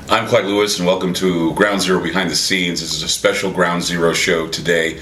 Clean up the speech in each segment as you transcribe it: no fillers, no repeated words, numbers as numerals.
I'm Clyde Lewis, and welcome to Ground Zero Behind the Scenes. This is a special Ground Zero show today.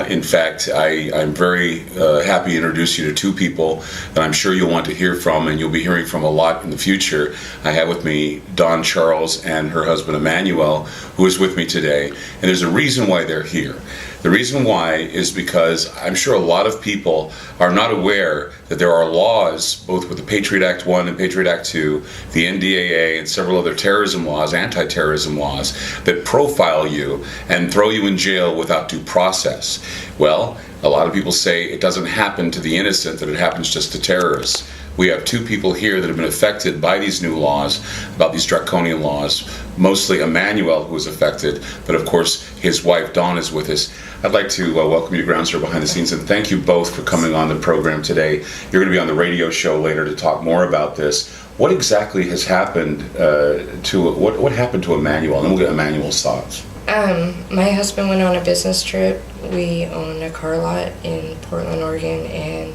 In fact, I'm very happy to introduce you to two people that I'm sure you'll want to hear from, and you'll be hearing from a lot in the future. I have with me Dawn Charles and her husband Emanuel, who is with me today, and there's a reason why they're here. The reason why is because I'm sure a lot of people are not aware that there are laws, both with the Patriot Act 1 and Patriot Act 2, the NDAA, and several other terrorism laws, anti-terrorism laws, that profile you and throw you in jail without due process. Well, a lot of people say it doesn't happen to the innocent, that it happens just to terrorists. We have two people here that have been affected by these new laws, about these draconian laws, mostly Emanuel, who is affected, but of course his wife Dawn is with us. I'd like to welcome you to Ground Zero Behind the Scenes, and thank you both for coming on the program today. You're going to be on the radio show later to talk more about this. What exactly has happened what happened to Emanuel? And we'll get Emanuel's thoughts. My husband went on a business trip. We own a car lot in Portland, Oregon, and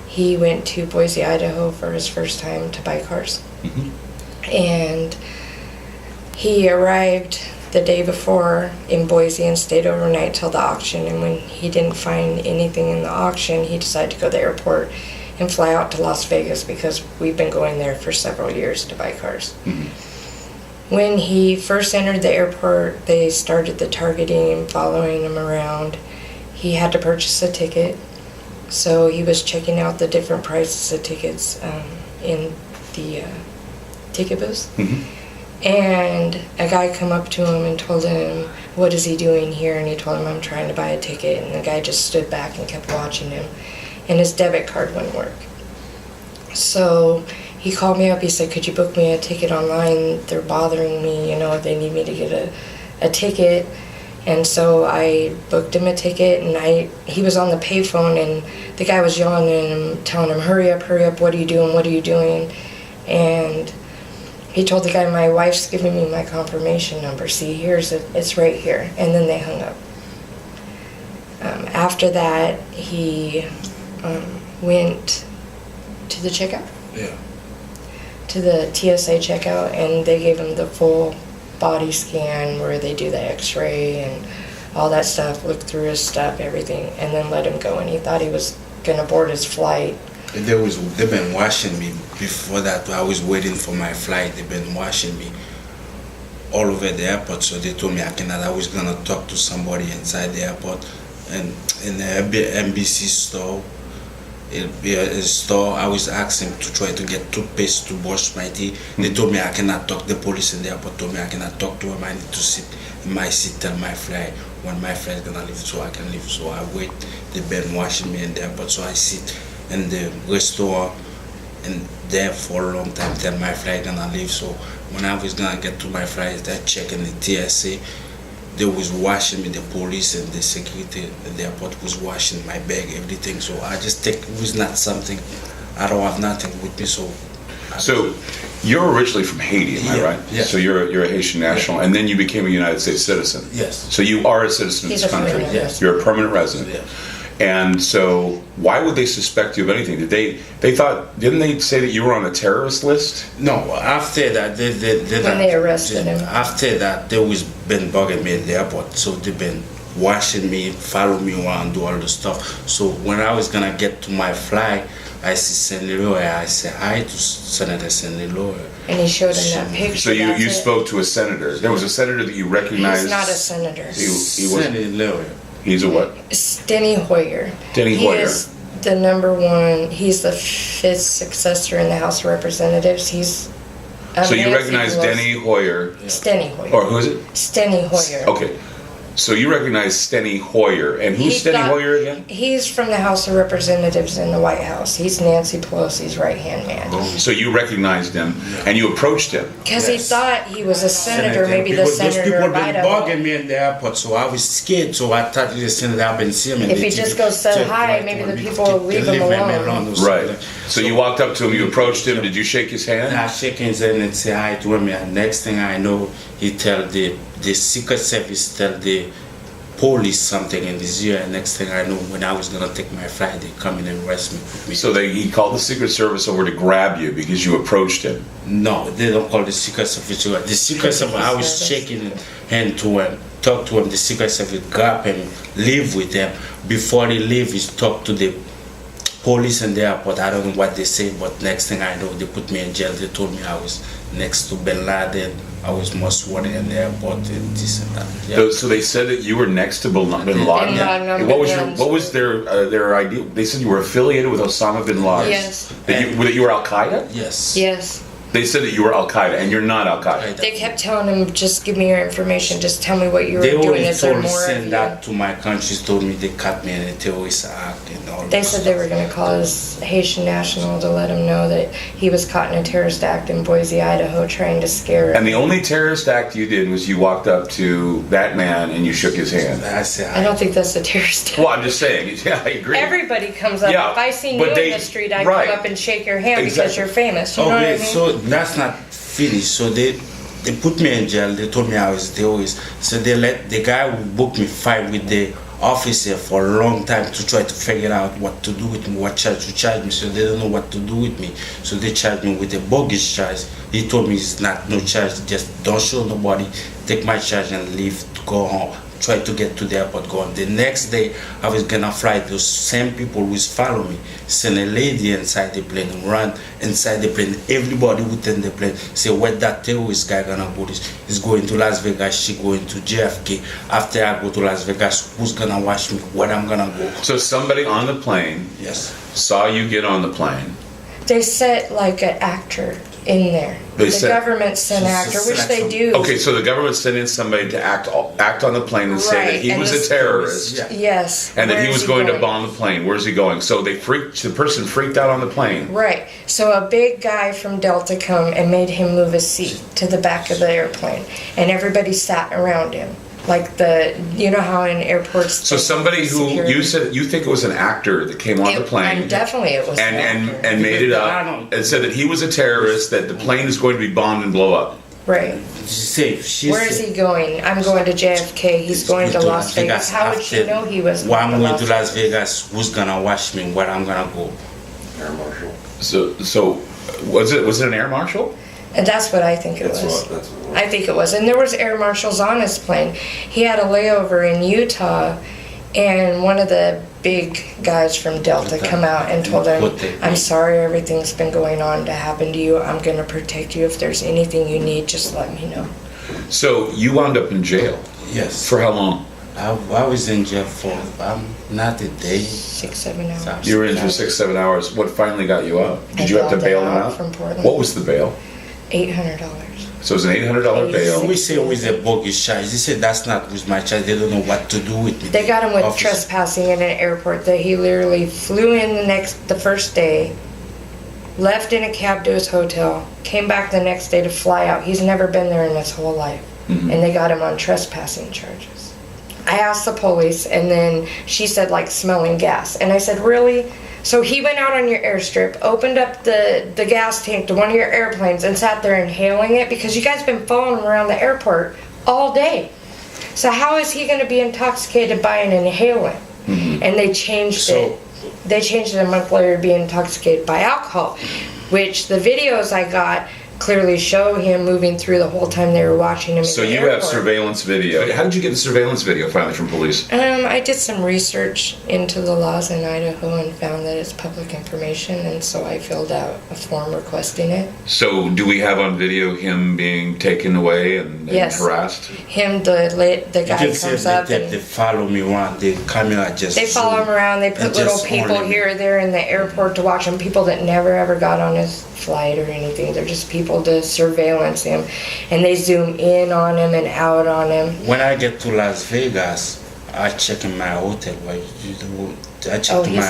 he went to Boise, Idaho for his first time to buy cars. Mm-hmm. And he arrived the day before in Boise and stayed overnight till the auction. And when he didn't find anything in the auction, he decided to go to the airport and fly out to Las Vegas, because we've been going there for several years to buy cars. Mm-hmm. When he first entered the airport, they started the targeting and following him around. He had to purchase a ticket. So he was checking out the different prices of tickets in the ticket booth. Mm-hmm. And a guy come up to him and told him, "What is he doing here?" And he told him, "I'm trying to buy a ticket." And the guy just stood back and kept watching him. And his debit card wouldn't work. So he called me up. He said, "Could you book me a ticket online? They're bothering me, they need me to get a ticket." And so I booked him a ticket, and he was on the payphone, and the guy was yelling at him, telling him, hurry up, what are you doing? And he told the guy, "My wife's giving me my confirmation number. See, it's right here." And then they hung up. After that, he went to the checkout. Yeah. To the TSA checkout, and they gave him the full body scan where they do the x-ray and all that stuff, look through his stuff, everything, and then let him go. And he thought he was gonna board his flight. They've been watching me before that. I was waiting for my flight. They've been watching me all over the airport. So they told me I was gonna talk to somebody inside the airport, and in the NBC store. A store, I was asking to try to get toothpaste to brush my teeth. Mm-hmm. They told me I cannot talk. The police in the airport told me I cannot talk to him. I need to sit in my seat till my flight, when my flight is gonna leave, so I can leave. So I wait. They've been watching me in the airport, so I sit in the restaurant and there for a long time till my flight gonna leave. So when I was gonna get to my flight, they're checking the TSA. They was watching me, the police and the security at the airport was watching my bag, everything. So I just think it was not something, I don't have nothing with me. So you're originally from Haiti, am I right? Yes. So you're a Haitian national, and then you became a United States citizen. Yes. So you are a citizen of this country. Yes. You're a permanent resident. Yes. And so why would they suspect you of anything? Didn't they say that you were on a terrorist list? No, after that, when they arrested him. After that, they was been bugging me at the airport, so they've been watching me, follow me around, do all the stuff. So when I was gonna get to my flight, I see Senator Lawyer. I said hi to Senator Senator Lawyer. And he showed him that picture. So you spoke to a senator. There was a senator that you recognized. He's not a senator. He was Senator Lawyer. He's a what? Steny Hoyer. Steny Hoyer. He is the number one. He's the fifth successor in the House of Representatives. So you recognize Steny Hoyer? Steny Hoyer. Or who is it? Steny Hoyer. Okay. So you recognize Steny Hoyer, and who's Steny Hoyer again? He's from the House of Representatives in the White House. He's Nancy Pelosi's right-hand man. So you recognized him, and you approached him. Because he thought he was a senator, maybe the senator people of been Idaho. bugging me in the airport, so I was scared. So I thought the senator I've been seeing him. If he just goes say hi, maybe the people will leave him alone. Right. So you walked up to him, you approached him. Did you shake his hand? I shake his hand and say hi to him. And next thing I know, he tell the Secret Service tell the police something in his ear, and next thing I know, when I was gonna take my flight, they come in and arrest me. Put me. So he called the Secret Service over to grab you because you approached him. No, they don't call the Secret Service. The Secret Service, I was shaking hand to him, talk to him. The Secret Service grab him, live with him. Before they leave, he talk to the police in the airport. I don't know what they say, but next thing I know, they put me in jail. They told me I was next to Bin Laden. I was most wanted in the airport and this and that. Yeah. So they said that you were next to Bin Laden. What was their idea? They said you were affiliated with Osama bin Laden. Yes. That you were Al Qaeda. Yes. Yes. They said that you were Al Qaeda, and you're not Al Qaeda. They kept telling him, just give me your information, just tell me what you were They doing. already Is there told me more of send you? that to my country. Told me they cut me in a terrorist act and all. They said they were going to call his Haitian national to let him know that he was caught in a terrorist act in Boise, Idaho, trying to scare him. And the only terrorist act you did was you walked up to that man and you shook his hand. I don't think that's a terrorist act. Well, I'm just saying. Yeah, I agree. Everybody comes up. Yeah, If I see you but in the street, I come up and shake your hand because you're famous. You know what I mean? So that's not finished. So they put me in jail. They told me I was terrorist. So they let the guy who booked me fight with the officer for a long time to try to figure out what to do with me, what charge to charge me. So they don't know what to do with me. So they charged me with a bogus charge. He told me it's not no charge. Just don't show nobody. Take my charge and leave. Go home. Try to get to the airport, go on. The next day, I was gonna fly. Those same people who follow me, send a lady inside the plane, run inside the plane. Everybody within the plane say, where that terrorist guy gonna go? He's going to Las Vegas, she going to JFK. After I go to Las Vegas, who's gonna watch me? Where I'm gonna go? So somebody on the plane saw you get on the plane. They set like an actor in there. The government sent an actor, which they do. Okay, so the government sent in somebody to act on the plane and say that he was a terrorist. Yes. And that he was going to bomb the plane. Where's he going? So the person freaked out on the plane. Right. So a big guy from Delta come and made him move his seat to the back of the airplane. And everybody sat around him. Like you know how in airports. So somebody who you said you think it was an actor that came on the plane. Definitely it was. And made it up and said that he was a terrorist, that the plane is going to be bombed and blow up. Right. Where is he going? I'm going to JFK. He's going to Las Vegas. How would she know he was? Well, I'm going to Las Vegas. Who's gonna watch me? Where I'm gonna go? Air marshal. So was it an air marshal? And that's what I think it was. I think it was. And there was air marshals on his plane. He had a layover in Utah, and one of the big guys from Delta come out and told him, I'm sorry everything's been going on to happen to you. I'm going to protect you. If there's anything you need, just let me know. So you wound up in jail? Yes. For how long? I was in jail for not a day. 6-7 hours. You were in for 6-7 hours. What finally got you out? Did you have to bail him out? From Portland. What was the bail? $800. So it was an $800 bail. We say it was a bogus charge. They said that's not with my charge. They don't know what to do with me. They got him with trespassing in an airport that he literally flew in the first day, left in a cab to his hotel, came back the next day to fly out. He's never been there in his whole life. Mm-hmm. And they got him on trespassing charges. I asked the police, and then she said, like, smelling gas. And I said, really? So he went out on your airstrip, opened up the gas tank to one of your airplanes and sat there inhaling it, because you guys been following him around the airport all day. So how is he going to be intoxicated by an inhalant? Mm-hmm. And they changed it. They changed it a month later to be intoxicated by alcohol, which the videos I got clearly show him moving through the whole time they were watching him. So you have surveillance video. How did you get the surveillance video finally from police? I did some research into the laws in Idaho and found that it's public information, and so I filled out a form requesting it. So do we have on video him being taken away and harassed? Him, the guy comes up they follow me around. The camera just. They follow him around. They put little people here or there in the airport to watch him. People that never ever got on his flight or anything. They're just people people to surveillance him, and they zoom in on him and out on him. When I get to Las Vegas, I check in my hotel. He's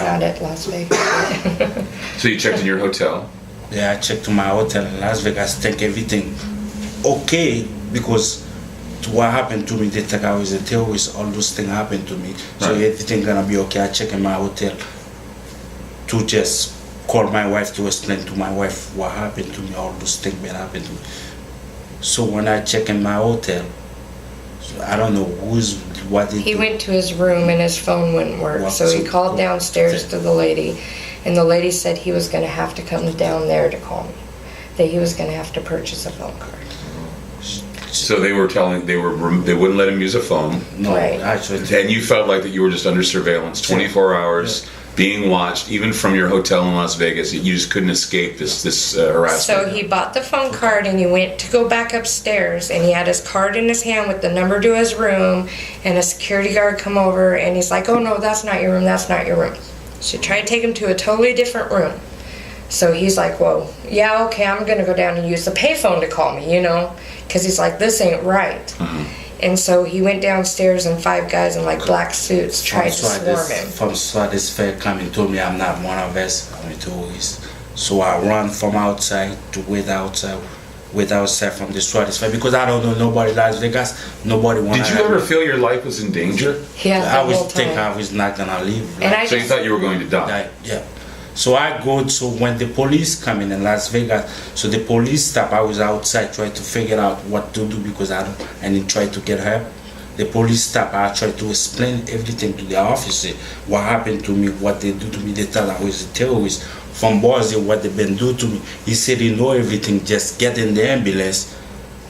not at Las Vegas. So you checked in your hotel? Yeah, I checked to my hotel in Las Vegas, think everything okay, because to what happened to me, they think I was a terrorist, all those things happened to me. So Right. everything gonna be okay. I check in my hotel to just call my wife to explain to my wife what happened to me, all those things that happened to me. So when I check in my hotel, so I don't know what they He do. went to his room and his phone wouldn't work, Well, so he so- called downstairs to the lady, and the lady said he was going to have to come down there to call me, that he was going to have to purchase a phone card. So they wouldn't let him use a phone, No, Right. actually, and you felt like that you were just under surveillance 24 hours, being watched, even from your hotel in Las Vegas. You just couldn't escape this harassment. So he bought the phone card and he went to go back upstairs, and he had his card in his hand with the number to his room, and a security guard come over and he's like, "Oh no, that's not your room, that's not your room." She tried to take him to a totally different room. So he's like, "Whoa, yeah, okay, I'm gonna go down and use the payphone to call me, because he's like, this ain't right." And so he went downstairs, and 5 guys in like black suits tried to swarm him. From Swedish fair come and told me I'm not one of us, I'm a tourist. So I run from outside to wait outside from the Swedish fair, because I don't know nobody in Las Vegas, nobody wanna Did you ever feel your life was in danger? Yeah, I the was whole think time. I was not gonna live. And I So you just, thought you were going to die? Yeah. So I go to when the police come in Las Vegas. So the police stop. I was outside trying to figure out what to do, because I didn't try to get help. The police stop. I tried to explain everything to the officer. What happened to me? What they do to me? They thought I was a terrorist. From Boise, what they been do to me? He said he know everything. Just get in the ambulance.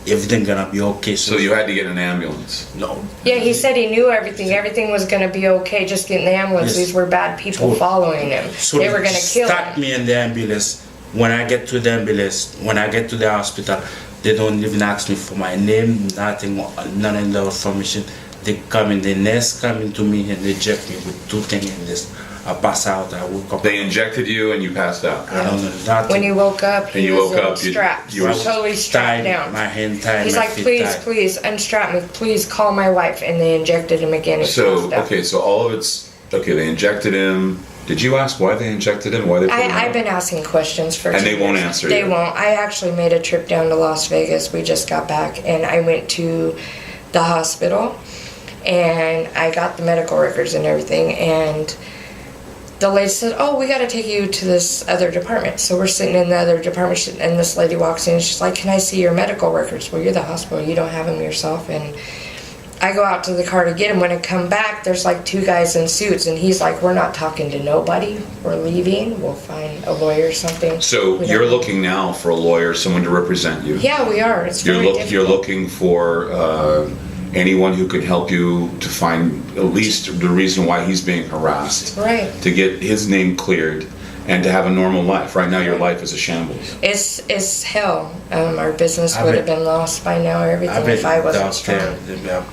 Everything gonna be okay. So you had to get an ambulance. No. yeah, he said he knew everything. Everything was gonna be okay. Just get in the ambulance. Yes. These were bad people following him. So They were gonna kill stuck him. me in the ambulance. When I get to the ambulance, when I get to the hospital, they don't even ask me for my name, nothing, none of the information. They come in, the nurse coming to me and they inject me with 2 things in this. I pass out, I woke up. They injected you and you passed out. I don't know nothing. When he woke up, And he you was woke up, strapped. you were totally strapped tied, down. my hand tied, He's my like, feet "Please, tied. please, unstrap me. Please call my wife." And they injected him again. And So, passed out. okay, so all of it's, okay, they injected him. Did you ask why they injected him? Why they put him I've out? been asking questions for And 2 they won't years. answer They you. won't. I actually made a trip down to Las Vegas. We just got back, and I went to the hospital, and I got the medical records and everything, and the lady said, "Oh, we got to take you to this other department." So we're sitting in the other department, and this lady walks in, and she's like, "Can I see your medical records?" "Well, you're the hospital. You don't have them yourself." And I go out to the car to get him. When I come back, there's like 2 guys in suits, and he's like, "We're not talking to nobody. We're leaving. We'll find a lawyer or something." So We you're don't- looking now for a lawyer, someone to represent you. Yeah, we are. It's You're, very you're difficult. looking for anyone who could help you to find at least the reason why he's being harassed, Right. to get his name cleared, and to have a normal life. Right now, your life is a shambles. It's hell. Our business I've would have been- been lost by now. Everything I've been if I wasn't downstairs. strong.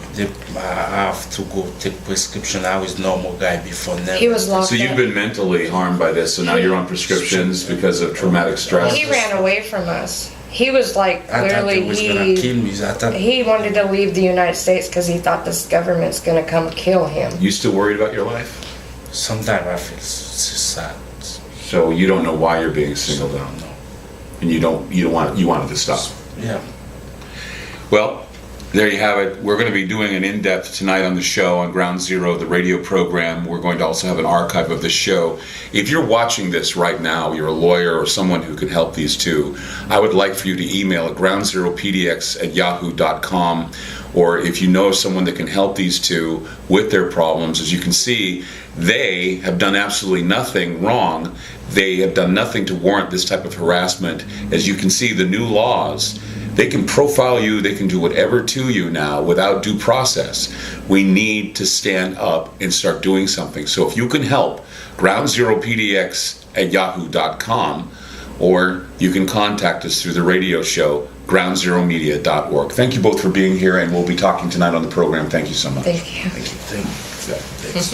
I have to go take prescription. I was normal guy before now. He was locked So you've up. been mentally harmed by this, so now you're on prescriptions because of traumatic stress. He ran away from us. He was like I thought clearly they was gonna kill me. I thought he wanted to leave the United States because he thought this government's gonna come kill him. You still worried about your life? sometimes I feel sad. So you don't know why you're being singled out, No. and you wanted to stop. Yeah. Well, there you have it. We're going to be doing an in-depth tonight on the show on Ground Zero, the radio program. We're going to also have an archive of the show. If you're watching this right now, you're a lawyer or someone who can help these two, I would like for you to email at groundzeropdx@yahoo.com, or if you know of someone that can help these two with their problems. As you can see, they have done absolutely nothing wrong. They have done nothing to warrant this type of harassment. As you can see, the new laws, they can profile you, they can do whatever to you now without due process. We need to stand up and start doing something. So if you can help, groundzeropdx@yahoo.com, or you can contact us through the radio show, groundzeromedia.org. Thank you both for being here, and we'll be talking tonight on the program. Thank you so much. Thank you. Thank you. Yeah. Thanks.